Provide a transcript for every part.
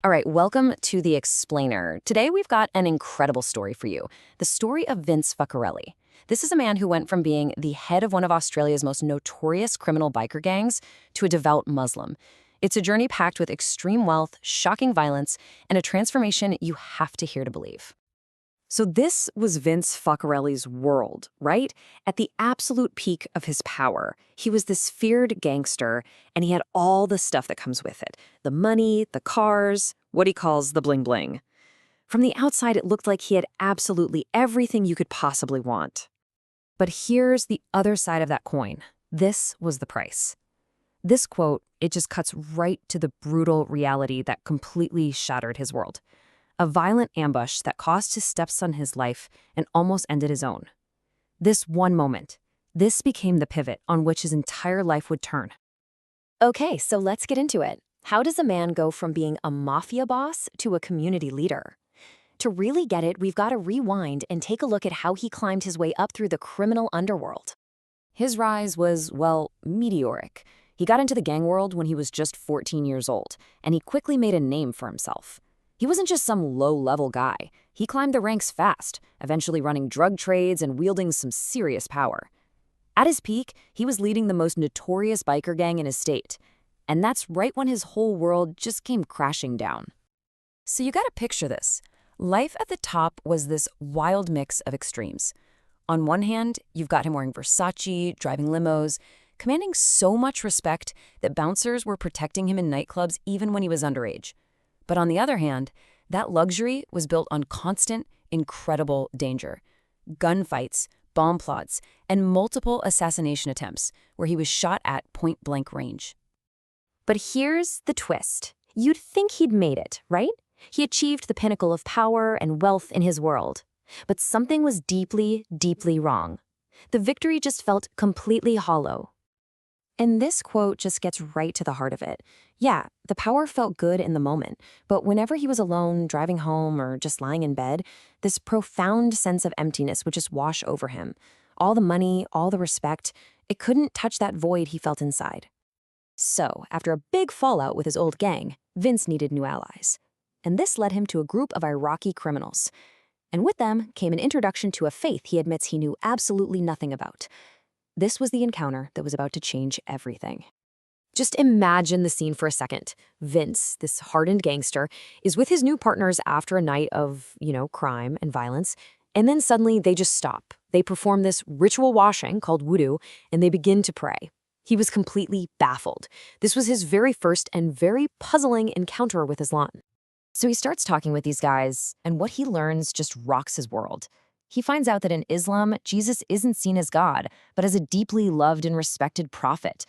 All right, welcome to The Explainer. Today we've got an incredible story for you. The story of Vince Fuccarelli. This is a man who went from being the head of one of Australia's most notorious criminal biker gangs to a devout Muslim. It's a journey packed with extreme wealth, shocking violence, and a transformation you have to hear to believe. So this was Vince Fuccarelli's world, right? At the absolute peak of his power. He was this feared gangster, and he had all the stuff that comes with it. The money, the cars, what he calls the bling-bling. From the outside, it looked like he had absolutely everything you could possibly want. But here's the other side of that coin. This was the price. This quote, it just cuts right to the brutal reality that completely shattered his world. A violent ambush that cost his stepson his life and almost ended his own. This one moment, this became the pivot on which his entire life would turn. Okay, so let's get into it. How does a man go from being a mafia boss to a community leader? To really get it, we've got to rewind and take a look at how he climbed his way up through the criminal underworld. His rise was, well, meteoric. He got into the gang world when he was just 14 years old, and he quickly made a name for himself. He wasn't just some low-level guy. He climbed the ranks fast, eventually running drug trades and wielding some serious power. At his peak, he was leading the most notorious biker gang in his state. And that's right when his whole world just came crashing down. So you gotta picture this. Life at the top was this wild mix of extremes. On one hand, you've got him wearing Versace, driving limos, commanding so much respect that bouncers were protecting him in nightclubs even when he was underage. But on the other hand, that luxury was built on constant, incredible danger. Gunfights, bomb plots, and multiple assassination attempts where he was shot at point-blank range. But here's the twist. You'd think he'd made it, right? He achieved the pinnacle of power and wealth in his world. But something was deeply, deeply wrong. The victory just felt completely hollow. And this quote just gets right to the heart of it. Yeah, the power felt good in the moment, but whenever he was alone, driving home, or just lying in bed, this profound sense of emptiness would just wash over him. All the money, all the respect, it couldn't touch that void he felt inside. So, after a big fallout with his old gang, Vince needed new allies. And this led him to a group of Iraqi criminals. And with them came an introduction to a faith he admits he knew absolutely nothing about. This was the encounter that was about to change everything. Just imagine the scene for a second. Vince, this hardened gangster, is with his new partners after a night of, crime and violence, and then suddenly they just stop. They perform this ritual washing called wudu, and they begin to pray. He was completely baffled. This was his very first and very puzzling encounter with Islam. So he starts talking with these guys, and what he learns just rocks his world. He finds out that in Islam, Jesus isn't seen as God, but as a deeply loved and respected prophet.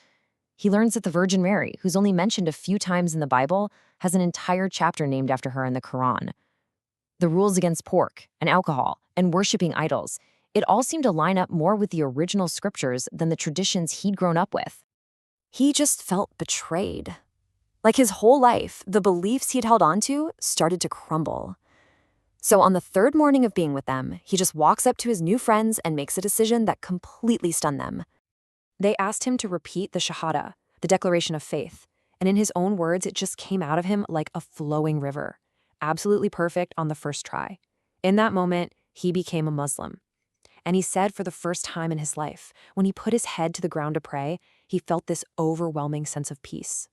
He learns that the Virgin Mary, who's only mentioned a few times in the Bible, has an entire chapter named after her in the Quran. The rules against pork and alcohol and worshiping idols, it all seemed to line up more with the original scriptures than the traditions he'd grown up with. He just felt betrayed. Like his whole life, the beliefs he'd held onto started to crumble. So on the third morning of being with them, he just walks up to his new friends and makes a decision that completely stunned them. They asked him to repeat the Shahada, the declaration of faith, and in his own words, it just came out of him like a flowing river, absolutely perfect on the first try. In that moment, he became a Muslim. And he said for the first time in his life, when he put his head to the ground to pray, he felt this overwhelming sense of peace.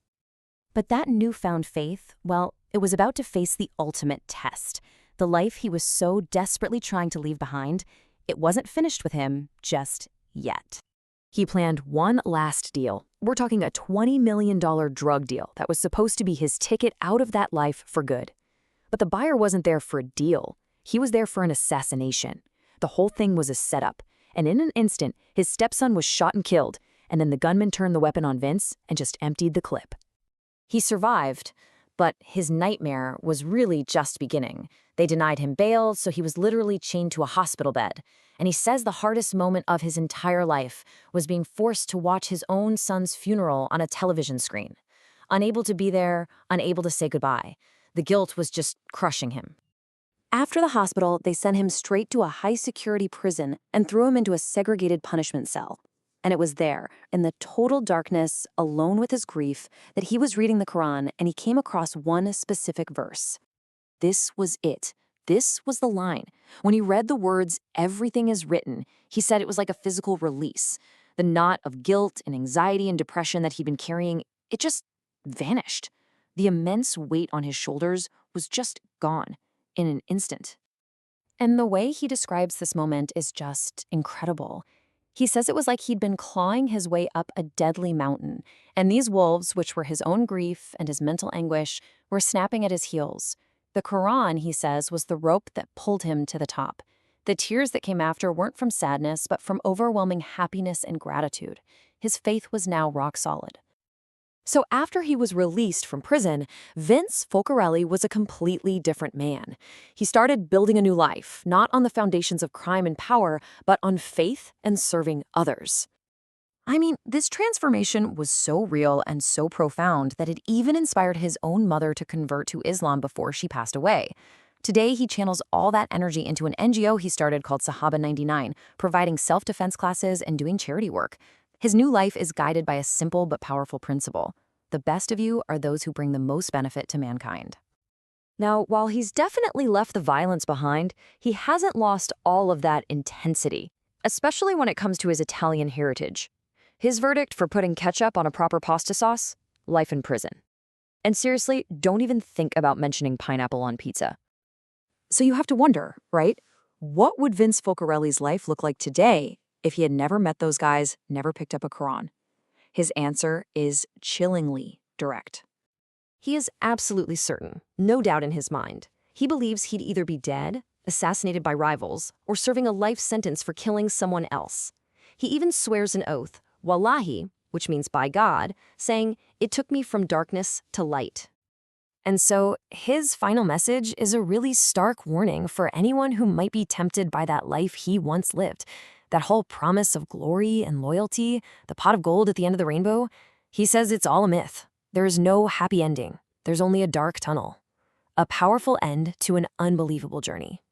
But that newfound faith, well, it was about to face the ultimate test. The life he was so desperately trying to leave behind, it wasn't finished with him just yet. He planned one last deal. We're talking a $20 million drug deal that was supposed to be his ticket out of that life for good. But the buyer wasn't there for a deal. He was there for an assassination. The whole thing was a setup, and in an instant, his stepson was shot and killed, and then the gunman turned the weapon on Vince and just emptied the clip. He survived, but his nightmare was really just beginning. They denied him bail, so he was literally chained to a hospital bed. And he says the hardest moment of his entire life was being forced to watch his own son's funeral on a television screen. Unable to be there, unable to say goodbye. The guilt was just crushing him. After the hospital, they sent him straight to a high-security prison and threw him into a segregated punishment cell. And it was there, in the total darkness, alone with his grief, that he was reading the Quran and he came across one specific verse. This was it. This was the line. When he read the words, "Everything is written," he said it was like a physical release. The knot of guilt and anxiety and depression that he'd been carrying, it just vanished. The immense weight on his shoulders was just gone in an instant. And the way he describes this moment is just incredible. He says it was like he'd been clawing his way up a deadly mountain, and these wolves, which were his own grief and his mental anguish, were snapping at his heels. The Quran, he says, was the rope that pulled him to the top. The tears that came after weren't from sadness, but from overwhelming happiness and gratitude. His faith was now rock solid. So after he was released from prison, Vince Focarelli was a completely different man. He started building a new life, not on the foundations of crime and power, but on faith and serving others. I mean, this transformation was so real and so profound that it even inspired his own mother to convert to Islam before she passed away. Today, he channels all that energy into an NGO he started called Sahaba 99, providing self-defense classes and doing charity work. His new life is guided by a simple but powerful principle. The best of you are those who bring the most benefit to mankind. Now, while he's definitely left the violence behind, he hasn't lost all of that intensity, especially when it comes to his Italian heritage. His verdict for putting ketchup on a proper pasta sauce? Life in prison. And seriously, don't even think about mentioning pineapple on pizza. So you have to wonder, right? What would Vince Focarelli's life look like today if he had never met those guys, never picked up a Quran? His answer is chillingly direct. He is absolutely certain, no doubt in his mind. He believes he'd either be dead, assassinated by rivals, or serving a life sentence for killing someone else. He even swears an oath, Wallahi, which means by God, saying, "It took me from darkness to light." And so his final message is a really stark warning for anyone who might be tempted by that life he once lived. That whole promise of glory and loyalty, the pot of gold at the end of the rainbow, he says it's all a myth. There is no happy ending. There's only a dark tunnel. A powerful end to an unbelievable journey.